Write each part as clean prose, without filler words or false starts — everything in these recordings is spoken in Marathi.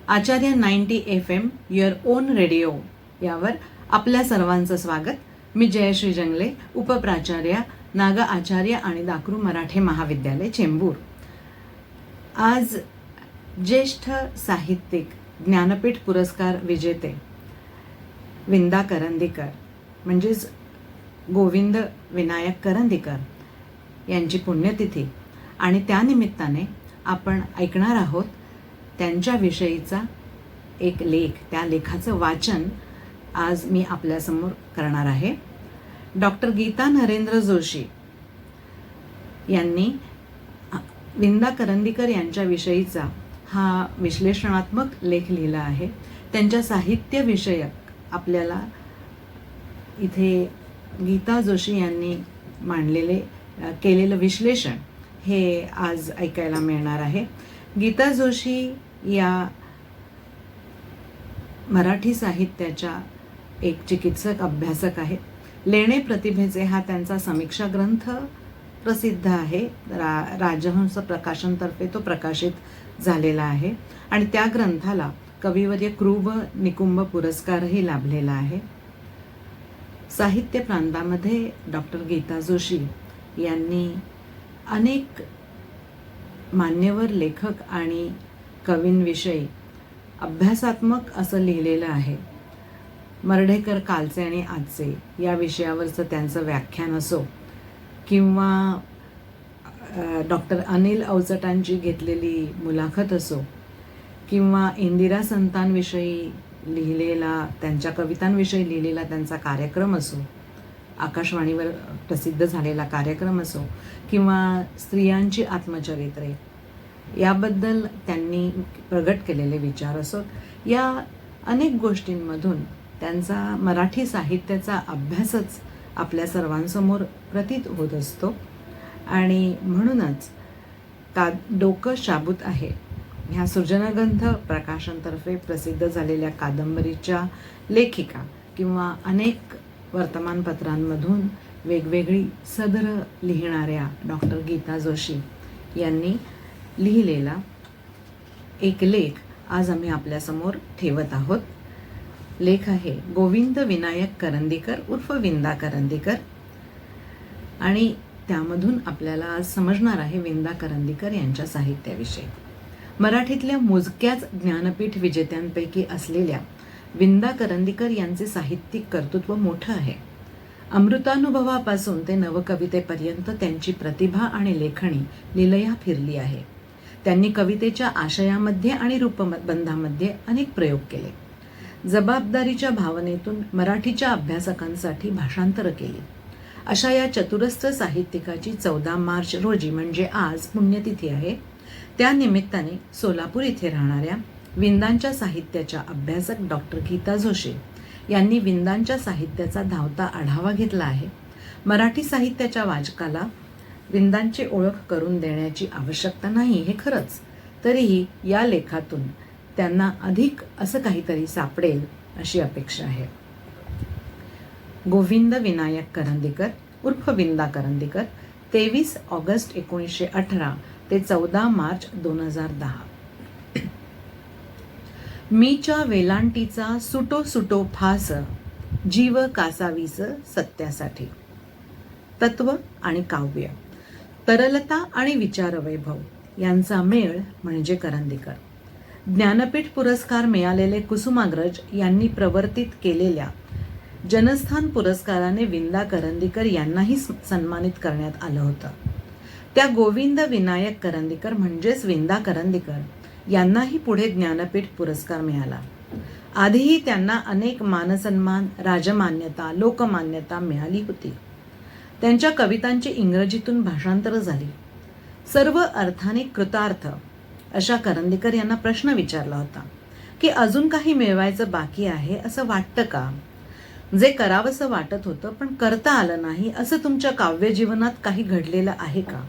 Acharya 90 FM your on radio यावर आपल्या सर्वांचं स्वागत. मी जयश्री जंगले, उपप्राचार्य नाग आचार्य आणि दाकरू मराठे महाविद्यालय चेंबूर. आज ज्येष्ठ साहित्यिक ज्ञानपीठ पुरस्कार विजेते विंदा करंदीकर म्हणजेच गोविंद विनायक करंदीकर यांची पुण्यतिथी आणि त्यानिमित्ताने आपण ऐकणार आहोत त्यांच्याविषयीचा एक लेख. त्या लेखाचं वाचन आज मी आपल्यासमोर करणार आहे. डॉक्टर गीता नरेंद्र जोशी यांनी विंदा करंदीकर यांच्याविषयीचा हा विश्लेषणात्मक लेख लिहिला आहे. त्यांच्या साहित्यविषयक आपल्याला इथे गीता जोशी यांनी केलेलं विश्लेषण हे आज ऐकायला मिळणार आहे. गीता जोशी या मराठी साहित्याच्या एक चिकित्सक अभ्यासक आहेत. लेणे प्रतिभेचे हा त्यांचा समीक्षा ग्रंथ प्रसिद्ध आहे. राजहंस प्रकाशनतर्फे तो प्रकाशित झालेला आहे आणि त्या ग्रंथाला कविवर्य क्रूब निकुंभ पुरस्कारही लाभलेला आहे. साहित्य प्रांतामध्ये डॉक्टर गीता जोशी यांनी अनेक मान्यवर लेखक आणि कवींविषयी अभ्यासात्मक असं लिहिलेलं आहे. मर्ढेकर कालचे आणि आजचे या विषयावरचं त्यांचं व्याख्यान असो किंवा डॉक्टर अनिल अवचटांची घेतलेली मुलाखत असो किंवा इंदिरा संतांविषयी लिहिलेला त्यांच्या कवितांविषयी लिहिलेला त्यांचा कार्यक्रम असो, आकाशवाणीवर प्रसिद्ध झालेला कार्यक्रम असो किंवा स्त्रियांची आत्मचरित्रे याबद्दल त्यांनी प्रगट केलेले विचार असो, या अनेक गोष्टींमधून त्यांचा मराठी साहित्याचा अभ्यासच आपल्या सर्वांसमोर प्रतीत होत असतो. आणि म्हणूनच डोकं शाबूत आहे ह्या सृजनग्रंथ प्रकाशनतर्फे प्रसिद्ध झालेल्या कादंबरीच्या लेखिका किंवा अनेक वर्तमानपत्रांमधून वेगवेगळी सदर लिहिणाऱ्या डॉक्टर गीता जोशी यांनी लिहिलेला एक लेख आज आम्ही आपल्यासमोर ठेवत आहोत. लेख आहे गोविंद विनायक करंदीकर उर्फ विंदा करंदीकर आणि त्यामधून आपल्याला आज समजणार आहे विंदा करंदीकर यांच्या साहित्याविषयी. मराठीतल्या मोजक्याच ज्ञानपीठ विजेत्यांपैकी असलेल्या विंदा करंदीकर यांचे साहित्यिक कर्तृत्व मोठं आहे. अमृतानुभवापासून ते नवकवितेपर्यंत त्यांची प्रतिभा आणि लेखणी लिलया फिरली आहे. त्यांनी कवितेच्या आशयामध्ये आणि रूपबंधामध्ये अनेक प्रयोग केले. जबाबदारीच्या भावनेतून मराठीच्या अभ्यासकांसाठी भाषांतर केली. अशा या चतुरस्र साहित्यिकाची 14 मार्च रोजी म्हणजे आज पुण्यतिथी आहे. त्या निमित्ताने सोलापूर इथे राहणाऱ्या विंदांच्या साहित्याच्या अभ्यासक डॉक्टर गीता जोशी यांनी विंदांच्या साहित्याचा धावता आढावा घेतला आहे. मराठी साहित्याच्या वाचकाला विंदांची ओळख करून देण्याची आवश्यकता नाही हे खरंच, तरीही या लेखातून त्यांना अधिक असं काहीतरी सापडेल अशी अपेक्षा आहे. गोविंद विनायक करंदीकर उर्फ विंदा करंदीकर 23 ऑगस्ट 1918 ते 14 मार्च 2010. मीच्या वेलांटीचा सुटो सुटो फास, जीव कासावीस सत्यासाठी. तत्व आणि काव्य, तरलता आणि विचारवैभव यांचा मेळ म्हणजे करंदीकर. ज्ञानपीठ पुरस्कार मिळालेले कुसुमाग्रज यांनी प्रवर्तित केलेल्या जनस्थान पुरस्काराने विंदा करंदीकर यांनाही सन्मानित करण्यात आलं होतं. त्या गोविंद विनायक करंदीकर म्हणजेच विंदा करंदीकर यांनाही पुढे ज्ञानपीठ पुरस्कार मिळाला. आधीही त्यांना अनेक मानसन्मान, राजमान्यता, लोकमान्यता मिळाली होती. त्यांच्या कवितांची इंग्रजीतून भाषांतर झाली. सर्व अर्थाने कृतार्थ अशा करंदीकर यांना प्रश्न विचारला होता की अजून काही मिळवायचं बाकी आहे असं वाटतं का? जे करावंसं वाटत होतं पण करता आलं नाही असं तुमच्या काव्यजीवनात काही घडलेलं आहे का?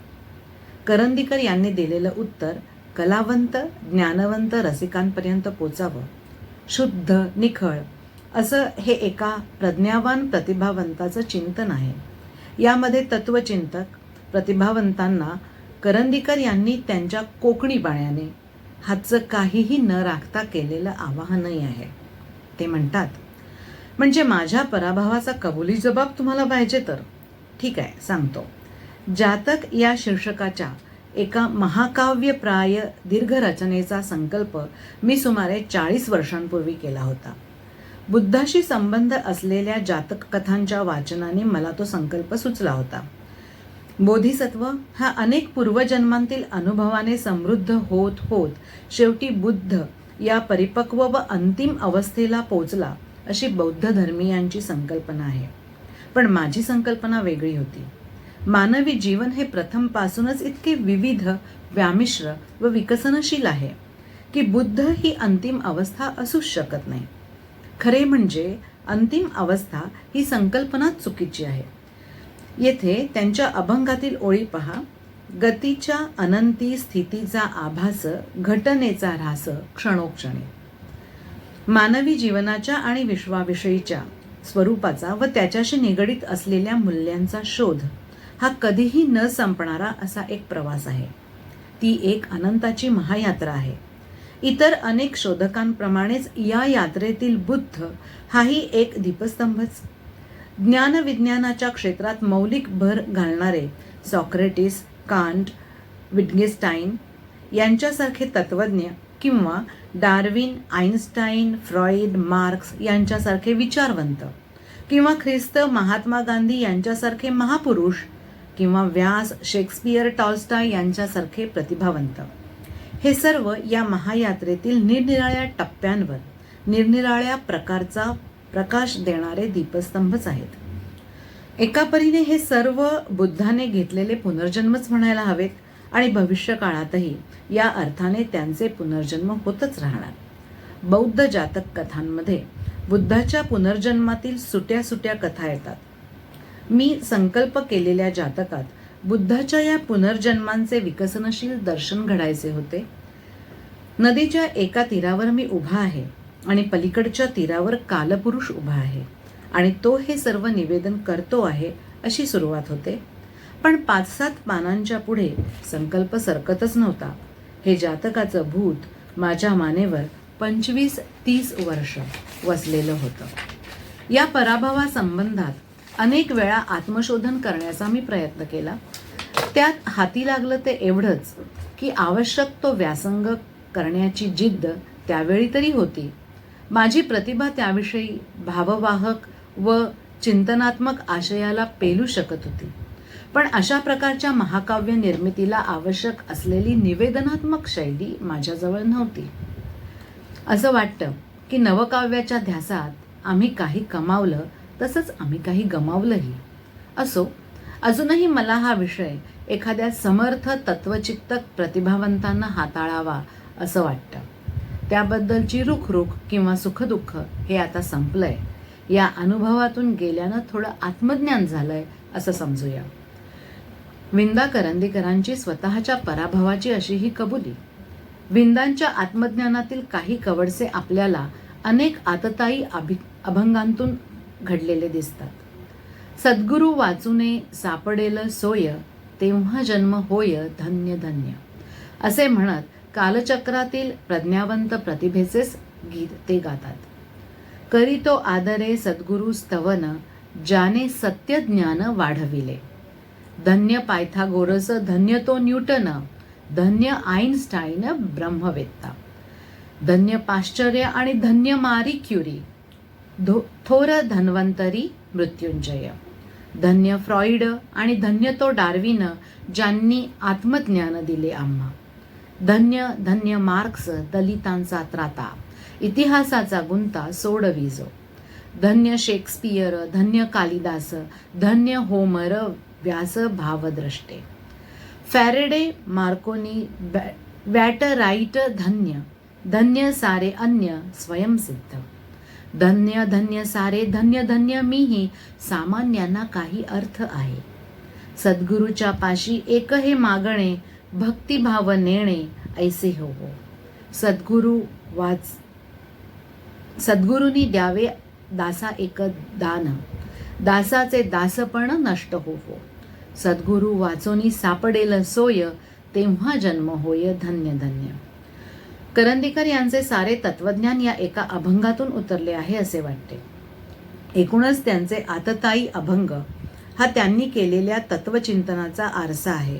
करंदीकर यांनी दिलेलं उत्तर कलावंत, ज्ञानवंत रसिकांपर्यंत पोचावं. शुद्ध, निखळ असं हे एका प्रज्ञावान प्रतिभावंताचं चिंतन आहे. यामध्ये तत्वचिंतक प्रतिभावंतांना करंदीकर यांनी त्यांच्या कोकणी बाण्याने हातचं काहीही न राखता केलेलं आवाहनही आहे. ते म्हणतात, म्हणजे माझ्या पराभवाचा कबुली जबाब तुम्हाला पाहिजे तर ठीक आहे, सांगतो. जातक या शीर्षकाच्या एका महाकाव्यप्राय दीर्घ रचनेचा संकल्प मी सुमारे 40 वर्षांपूर्वी केला होता. बुद्धाशी संबंध असलेल्या जातक कथांच्या वाचनाने मला तो संकल्प सुचला होता. बोधिसत्व हा अनेक पूर्वजन्मांतील अनुभवाने समृद्ध होत होत शेवटी बुद्ध या परिपक्व व अंतिम अवस्थेला पोचला, अशी बौद्ध धर्मीयांची संकल्पना आहे. पण माझी संकल्पना वेगळी होती. मानवी जीवन हे प्रथमपासूनच इतके विविध, व्यामिश्र व विकसनशील आहे की बुद्ध ही अंतिम अवस्था असूच शकत नाही. खरे म्हणजे अंतिम अवस्था ही संकल्पना चुकीची आहे. येथे त्यांच्या अभंगातील ओळी पहा. गतीच्या अनंती स्थितीचा आभास, घटनेचा ऱ्हास क्षणोक्षणी. मानवी जीवनाच्या आणि विश्वाविषयीच्या स्वरूपाचा व त्याच्याशी निगडीत असलेल्या मूल्यांचा शोध हा कधीही न संपणारा असा एक प्रवास आहे. ती एक अनंताची महायात्रा आहे. इतर अनेक शोधकांप्रमाणेच या यात्रेतील बुद्ध हाही एक दीपस्तंभच. ज्ञानविज्ञानाच्या क्षेत्रात मौलिक भर घालणारे सॉक्रेटिस, कांट, विटगेस्टाईन यांच्यासारखे तत्त्वज्ञ किंवा डार्विन, आइन्स्टाईन, फ्रॉइड, मार्क्स यांच्यासारखे विचारवंत किंवा ख्रिस्त, महात्मा गांधी यांच्यासारखे महापुरुष किंवा व्यास, शेक्सपियर, टॉल्स्टॉय यांच्यासारखे प्रतिभावंत, हे सर्व या महायात्रेतील निरनिराळ्या टप्प्यांवर निरनिराळ्या प्रकारचा प्रकाश देणारे दीपस्तंभच आहेत. एका परीने हे सर्व बुद्धाने घेतलेले पुनर्जन्मच म्हणायला हवेत आणि भविष्य काळातही या अर्थाने त्यांचे पुनर्जन्म होतच राहणार. बौद्ध जातक कथांमध्ये बुद्धाच्या पुनर्जन्मातील सुट्या सुट्या कथा येतात. मी संकल्प केलेल्या जातकात बुद्धाच्या या पुनर्जन्मांचे विकसनशील दर्शन घडायचे होते. नदीच्या एका तीरावर मी उभा आहे आणि पलीकडच्या तीरावर कालपुरुष उभा आहे आणि तो हे सर्व निवेदन करतो आहे, अशी सुरुवात होते. पण 5-7 पानांच्या पुढे संकल्प सरकतच नव्हता. हे जातकाचं भूत माझ्या मानेवर 25-30 वर्ष वसलेलं होतं. या पराभवासंबंधात अनेक वेळा आत्मशोधन करण्याचा मी प्रयत्न केला. त्यात हाती लागलं ते एवढंच की आवश्यक तो व्यासंग करण्याची जिद्द त्यावेळी तरी होती. माझी प्रतिभा त्याविषयी भाववाहक व चिंतनात्मक आशयाला पेलू शकत होती. पण अशा प्रकारच्या महाकाव्य निर्मितीला आवश्यक असलेली निवेदनात्मक शैली माझ्याजवळ नव्हती. असं वाटतं की नवकाव्याच्या ध्यासात आम्ही काही कमावलं, तसंच आम्ही काही गमावलंही. असो, अजूनही मला हा विषय एखाद्या समर्थ तत्वचिंतक प्रतिभावंतांना हाताळावा असं वाटतं. त्याबद्दलची रुखरुख किंवा सुखदुःख हे आता संपलंय. या अनुभवातून गेल्यानं थोडं आत्मज्ञान झालंय असं समजूया. विंदा करंदीकरांची स्वतःच्या पराभवाची अशी ही कबुली. विंदांच्या आत्मज्ञानातील काही कवडसे आपल्याला अनेक आततायी अभंगांतून घडलेले दिसतात. सद्गुरू वाचूने सापडेल सोय, तेव्हा जन्म होय धन्य धन्य, असे म्हणत कालचक्रातील प्रज्ञावंत प्रतिभेचेच गीत ते गातात. करी तो आदरे सद्गुरु स्तवन, ज्याने सत्य ज्ञान वाढविले. धन्य पायथागोरस, धन्य तो न्यूटन, धन्य आइन्स्टाईन ब्रह्मवेत्ता. धन्य पाश्चर्य आणि धन्य मारी क्युरी, थोर धन्वंतरी मृत्युंजय. धन्य फ्रॉइड आणि धन्य तो डार्विन, ज्यांनी आत्मज्ञान दिले आम्हा. धन्य धन्य मार्क्स, दलितांचा त्राता, इतिहासाचा गुंता सोडविजो. धन्य शेक्सपियर, धन्य कालिदास, धन्य होमर, व्यास भावद्रष्टे. फॅरेडे, मार्कोनी, वॅटराईट धन्य. धन्य सारे अन्य स्वयंसिद्ध. धन्य धन्य सारे, धन्य धन्य मीही, सामान्यांना काही अर्थ आहे. सद्गुरूच्या पाशी एक हे मागणे, भक्तिभाव नेणे ऐसे हो. सद्गुरूंनी द्यावे दासा एक दान, दासाचे दासपण नष्ट हो. सद्गुरू वाचोनी सापडेल सोय, तेव्हा जन्म होय धन्य धन्य. करंदीकर यांचे सारे तत्वज्ञान या एका अभंगातून उतरले आहे असे वाटते. एकूणच त्यांचे आततायी अभंग हा त्यांनी केलेल्या तत्वचिंतनाचा आरसा आहे.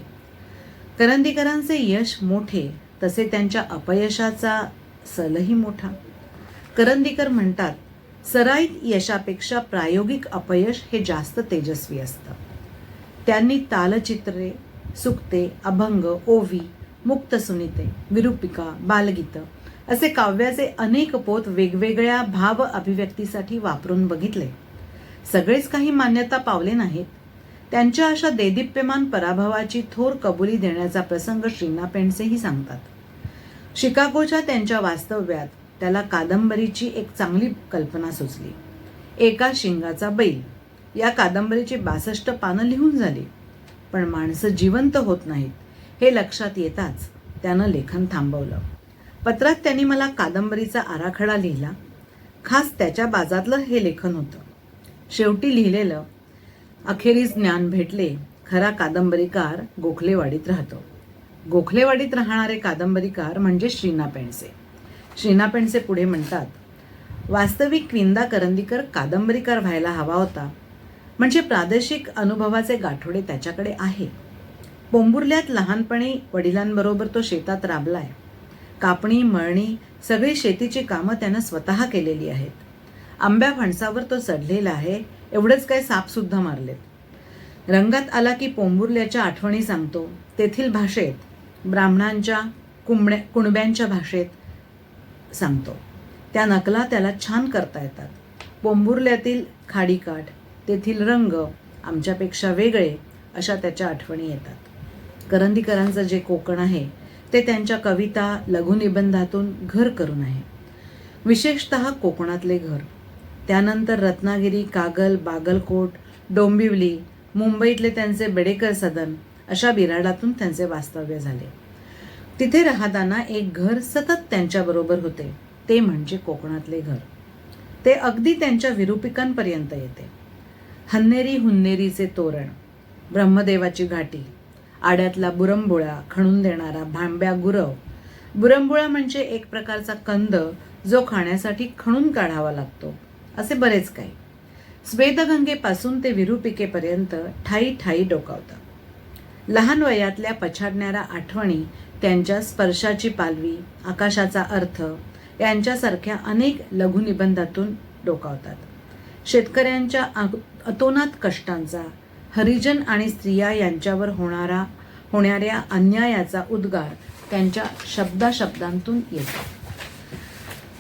करंदीकरांचे यश मोठे तसे त्यांच्या अपयशाचा सलही मोठा. करंदीकर म्हणतात, सराईत यशापेक्षा प्रायोगिक अपयश हे जास्त तेजस्वी असतं. त्यांनी तालचित्रे, सुक्ते, अभंग, ओवी, मुक्तसुनीते, विरूपिका, बालगीतं असे काव्याचे अनेक पोत वेगवेगळ्या भाव अभिव्यक्तीसाठी वापरून बघितले. सगळेच काही मान्यता पावले नाहीत. त्यांच्या अशा देदीप्यमान पराभवाची थोर कबुली देण्याचा प्रसंग श्रीना पेंडसेही सांगतात. शिकागोच्या त्यांच्या वास्तव्यात त्याला कादंबरीची एक चांगली कल्पना सुचली. एका शिंगाचा बैल या कादंबरीची 62 पानं लिहून झाली, पण माणसं जिवंत होत नाहीत हे लक्षात येताच त्यानं लेखन थांबवलं. पत्रात त्यांनी मला कादंबरीचा आराखडा लिहिला. खास त्याच्या बाजातलं हे लेखन होतं. शेवटी लिहिलेलं, अखेरीस ज्ञान भेटले, खरा कादंबरीकार गोखलेवाडीत राहतो. गोखलेवाडीत राहणारे कादंबरीकार म्हणजे श्रीना पेंडसे. श्रीना पेंडसे पुढे म्हणतात, वास्तविक विंदा करंदीकर कादंबरीकार व्हायला हवा होता. म्हणजे प्रादेशिक अनुभवाचे गाठोडे त्याच्याकडे आहे. पोंबुर्ल्यात लहानपणी वडिलांबरोबर तो शेतात राबलाय. कापणी, मळणी सगळी शेतीची कामं त्यानं स्वतः केलेली आहेत. आंब्या फणसावर तो चढलेला आहे, एवढंच काय सापसुद्धा मारलेत. रंगात आला की पोंबुर्ल्याच्या आठवणी सांगतो. तेथील भाषेत, ब्राह्मणांच्या कुणब्यांच्या भाषेत सांगतो. त्या नकला त्याला छान करता येतात. पोंबुर्ल्यातील खाडीकाठ, तेथील रंग आमच्यापेक्षा वेगळे अशा त्याच्या आठवणी येतात. करंदीकरांचं जे कोकण आहे ते त्यांच्या कविता, लघुनिबंधातून घर करून आहे. विशेषतः कोकणातले घर. त्यानंतर रत्नागिरी, कागल, बागलकोट, डोंबिवली, मुंबईतले त्यांचे बेडेकर सदन अशा बिराडातून त्यांचे वास्तव्य झाले. तिथे राहताना एक घर सतत त्यांच्याबरोबर होते, ते म्हणजे कोकणातले घर. ते अगदी त्यांच्या विरूपिकांपर्यंत येते. हन्नेरी हुन्नेरीचे तोरण, ब्रह्मदेवाची घाटी, आड्यातला बुरंबुळा खणून देणारा भांब्या गुरव. बुरंबुळा म्हणजे एक प्रकारचा कंद जो खाण्यासाठी खणून काढावा लागतो, असे बरेच काही. स्वेदगंगेपासून ते विरूपिकेपर्यंत ठाई ठाई डोकावतात. लहान वयातल्या पछाडणाऱ्या आठवणी, त्यांच्या स्पर्शाची पालवी, आकाशाचा अर्थ यांच्यासारख्या अनेक लघुनिबंधातून डोकावतात. शेतकऱ्यांच्या अतोनात कष्टांचा, हरिजन आणि स्त्रिया यांच्यावर होणाऱ्या अन्यायाचा उद्गार त्यांच्या शब्दाशब्दांतून येतो.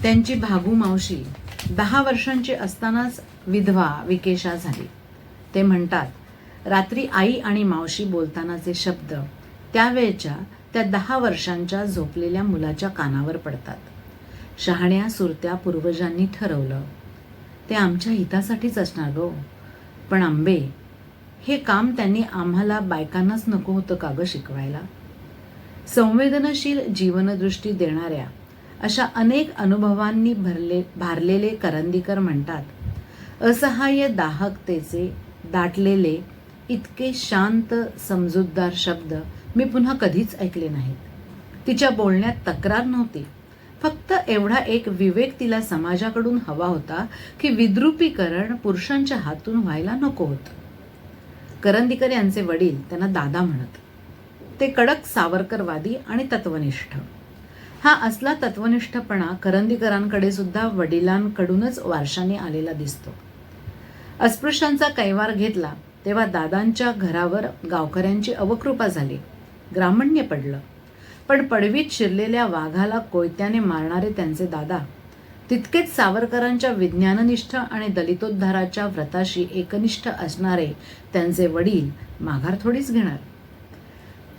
त्यांची भागू मावशी 10 वर्षांची असतानाच विधवा विकेशा झाली. ते म्हणतात, रात्री आई आणि मावशी बोलतानाचे शब्द त्यावेळच्या त्या 10 वर्षांच्या झोपलेल्या मुलाच्या कानावर पडतात. शहाण्या सुरत्या पूर्वजांनी ठरवलं ते आमच्या हितासाठीच असणार गो, पण आंबे, हे काम त्यांनी आम्हाला बायकांनाच नको होतं का गं शिकवायला. संवेदनशील जीवनदृष्टी देणाऱ्या अशा अनेक अनुभवांनी भारलेले करंदीकर म्हणतात, असहाय्य दाहकतेचे दाटलेले इतके शांत समजूतदार शब्द मी पुन्हा कधीच ऐकले नाहीत. तिच्या बोलण्यात तक्रार नव्हती, फक्त एवढा एक विवेक तिला समाजाकडून हवा होता की विद्रुपीकरण पुरुषांच्या हातून व्हायला नको होतं. करंदीकर यांचे वडील त्यांना दादा म्हणत. ते कडक सावरकरवादी आणि तत्वनिष्ठ. हा असला तत्वनिष्ठपणा करंदीकरांकडे सुद्धा वडिलांकडूनच वारशाने आलेला दिसतो. अस्पृश्यांचा कैवार घेतला तेव्हा दादांच्या घरावर गावकऱ्यांची अवकृपा झाली, ग्रामण्य पडलं. पण पडवीत शिरलेल्या वाघाला कोयत्याने मारणारे त्यांचे दादा तितकेच सावरकरांच्या विज्ञाननिष्ठ आणि दलितोद्धाराच्या व्रताशी एकनिष्ठ असणारे त्यांचे वडील माघार थोडीच घेणार.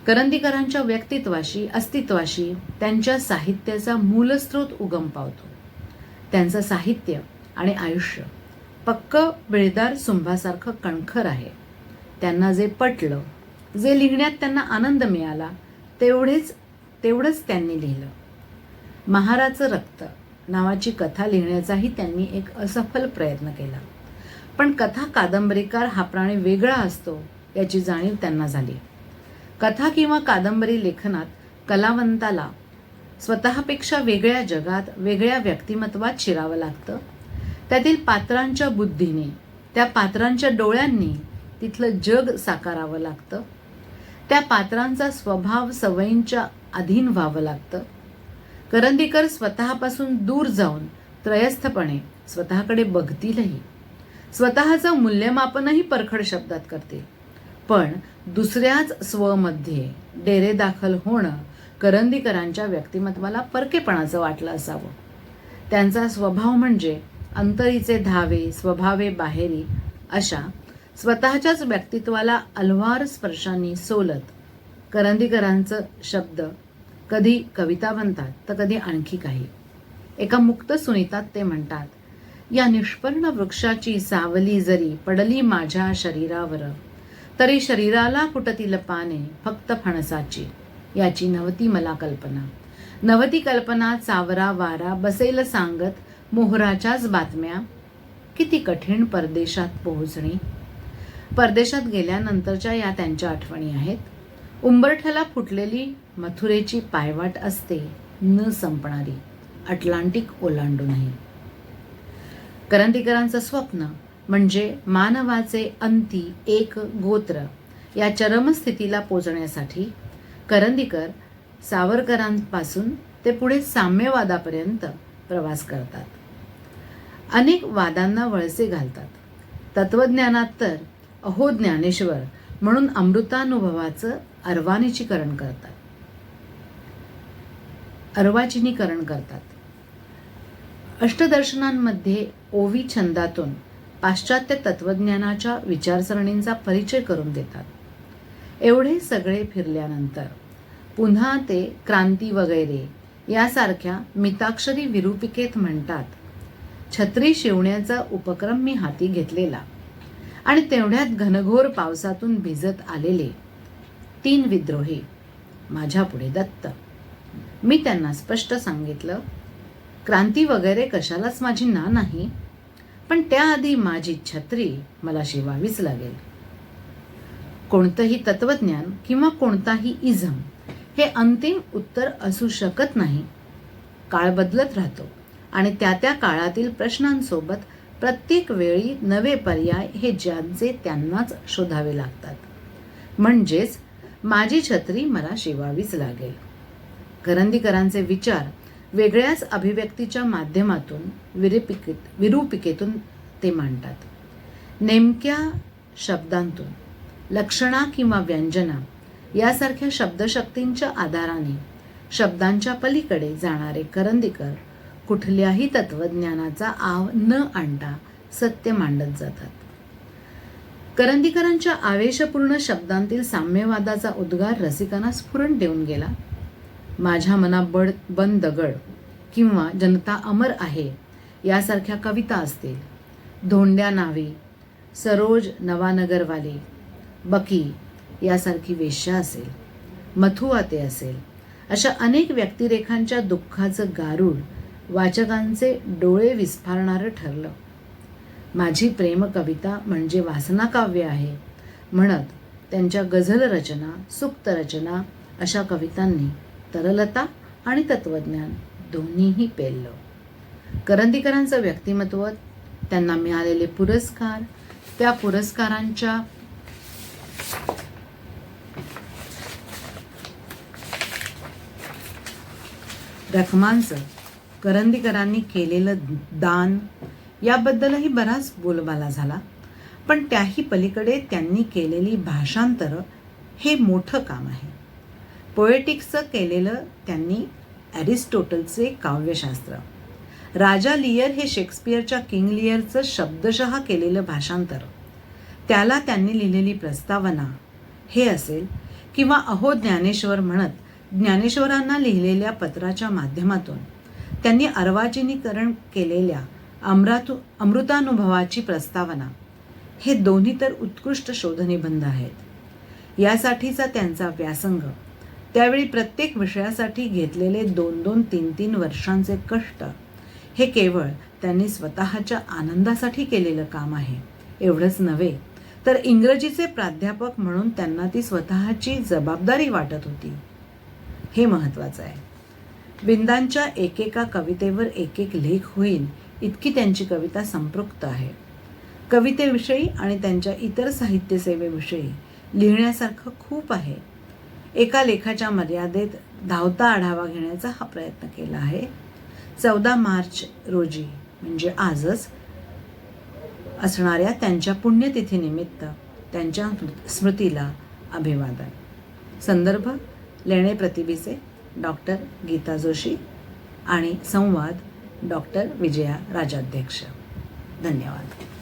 करंदीकरांच्या व्यक्तित्वाशी, अस्तित्वाशी त्यांच्या साहित्याचा मूलस्रोत उगम पावतो. त्यांचं साहित्य आणि आयुष्य पक्क बिळदार सुंभासारखं कणखर आहे. त्यांना जे पटलं, जे लिहिण्यात त्यांना आनंद मिळाला तेवढंच त्यांनी लिहिलं. महाराचं रक्त नावाची कथा लिहिण्याचाही त्यांनी एक असफल प्रयत्न केला. पण कथा कादंबरीकार हा प्राणी वेगळा असतो याची जाणीव त्यांना झाली. कथा किंवा कादंबरी लेखनात कलावंताला स्वतःपेक्षा वेगळ्या जगात, वेगळ्या व्यक्तिमत्वात शिरावं लागतं. त्यातील पात्रांच्या बुद्धीने, त्या पात्रांच्या डोळ्यांनी तिथलं जग साकारावं लागतं. त्या पात्रांचा स्वभाव सवयींच्या अधीन व्हावं लागतं. करंदीकर स्वतःपासून दूर जाऊन त्रयस्थपणे स्वतःकडे बघतीलही. स्वतःचं मूल्यमापनही परखड शब्दात करतील. पण दुसऱ्याच स्वमध्ये डेरेदाखल होणं करंदीकरांच्या व्यक्तिमत्वाला परकेपणाचं वाटलं असावं. त्यांचा स्वभाव म्हणजे अंतरीचे धावे, स्वभावे बाहेरी अशा स्वतःच्याच व्यक्तित्वाला अलवार स्पर्शांनी सोलत करंदीकरांचं शब्द कधी कविता बनतात तर कधी आणखी काही. एका मुक्त सुनीतात ते म्हणतात, या निष्पर्ण वृक्षाची सावली जरी पडली माझ्या शरीरावर, तरी शरीराला कुटतील पाने फक्त फणसाची, याची नव्हती मला कल्पना. नव्हती कल्पना चावरा वारा बसेल सांगत मोहराच्याच बातम्या, किती कठीण परदेशात पोहोचणे. परदेशात गेल्यानंतरच्या या त्यांच्या आठवणी आहेत. उंबरठ्याला फुटलेली मथुरेची पायवाट असते न संपणारी, अटलांटिक ओलांडूनही. करंदीकरांचं स्वप्न म्हणजे मानवाचे अंती एक गोत्र या चरमस्थितीला पोचण्यासाठी करंदीकर सावरकरांपासून ते पुढे साम्यवादापर्यंत प्रवास करतात. अनेक वादांना वळसे घालतात. तत्वज्ञानात तर अहो ज्ञानेश्वर म्हणून अमृतानुभवाचं अर्वाचिनीकरण करतात. अष्टदर्शनांमध्ये ओवी छंदातून पाश्चात्य तत्वज्ञानाच्या विचारसरणींचा परिचय करून देतात. एवढे सगळे फिरल्यानंतर पुन्हा ते क्रांती वगैरे यासारख्या मिताक्षरी विरूपिकेत म्हणतात, छत्री शिवण्याचा उपक्रम मी हाती घेतलेला आणि तेवढ्यात घनघोर पावसातून भिजत आलेले 3 विद्रोही माझ्या पुढे दत्त. मी त्यांना स्पष्ट सांगितलं, क्रांती वगैरे कशालाच माझी ना नाही, पण त्याआधी माझी छत्री मला शिवावीच लागेल. कोणतंही तत्वज्ञान किंवा कोणताही इझम हे अंतिम उत्तर असू शकत नाही. काळ बदलत राहतो आणि त्या काळातील प्रश्नांसोबत प्रत्येक वेळी नवे पर्याय हे ज्यांचे त्यांनाच शोधावे लागतात. म्हणजेच माझी छत्री मला शिवावीच लागेल. करंदीकरांचे विचार वेगळ्याच अभिव्यक्तीच्या माध्यमातून विरूपिकेतून ते मांडतात. नेमक्या शब्दांतून लक्षणा किंवा व्यंजना यासारख्या शब्दशक्तींच्या आधाराने शब्दांच्या पलीकडे जाणारे करंदीकर कुठल्याही तत्वज्ञानाचा आव न आणता सत्य मांडत जातात. करंदीकरांच्या आवेशपूर्ण शब्दांतील साम्यवादाचा उद्गार रसिकांना स्फुरण देऊन गेला. माझ्या मना बंद दगड किंवा जनता अमर आहे यासारख्या कविता असतील, धोंड्या नावे, सरोज नवानगरवाले, बकी यासारखी वेश्या असेल, मथुआते असेल, अशा अनेक व्यक्तिरेखांच्या दुःखाचं गारुड वाचकांचे डोळे विस्फारणारं ठरलं. माझी प्रेम कविता म्हणजे वासनाकाव्य आहे म्हणत त्यांच्या गझल रचना, सुक्त रचना अशा कवितांनी तरलता आणि तत्वज्ञान दोन्हीही पेललं. करंदीकरांचं व्यक्तिमत्व, त्यांना मिळालेले पुरस्कार, त्या पुरस्कारांच्या रकमांचं, करंदीकरांनी केलेलं दान याबद्दलही बराच बोलबाला झाला. पण त्याही पलीकडे त्यांनी केलेली भाषांतरं हे मोठं काम आहे. पोएटिक्सचं केलेलं त्यांनी ॲरिस्टोटलचे काव्यशास्त्र, राजा लियर हे शेक्सपियरच्या किंग लियरचं शब्दशः केलेलं भाषांतर, त्याला त्यांनी लिहिलेली प्रस्तावना हे असेल, किंवा अहो ज्ञानेश्वर म्हणत ज्ञानेश्वरांना लिहिलेल्या पत्राच्या माध्यमातून त्यांनी अर्वाचिनीकरण केलेल्या अमृतानुभवाची प्रस्तावना, हे दोन्ही तर उत्कृष्ट शोधनिबंध आहेत. यासाठीचा त्यांचा व्यासंग, त्यावेळी प्रत्येक विषयासाठी घेतलेले 2-2, 3-3 वर्षांचे कष्ट, हे केवळ त्यांनी स्वतःच्या आनंदासाठी केलेलं काम आहे. एवढंच नव्हे तर इंग्रजीचे प्राध्यापक म्हणून त्यांना ती स्वतःची जबाबदारी वाटत होती. हे महत्त्वाचं आहे. विंदांच्या एकेका कवितेवर एक एक लेख होईल इतकी त्यांची कविता संपृक्त आहे. कवितेविषयी आणि त्यांच्या इतर साहित्य सेवेविषयी लिहिण्यासारखं खूप आहे. एका लेखाच्या मर्यादेत धावता आढावा घेण्याचा हा प्रयत्न केला आहे. 14 मार्च रोजी म्हणजे आजच असणाऱ्या त्यांच्या पुण्यतिथीनिमित्त त्यांच्या स्मृतीला अभिवादन. संदर्भ लेणे प्रतिभेचे डॉक्टर गीता जोशी आणि संवाद डॉक्टर विजया राजाध्यक्ष. धन्यवाद.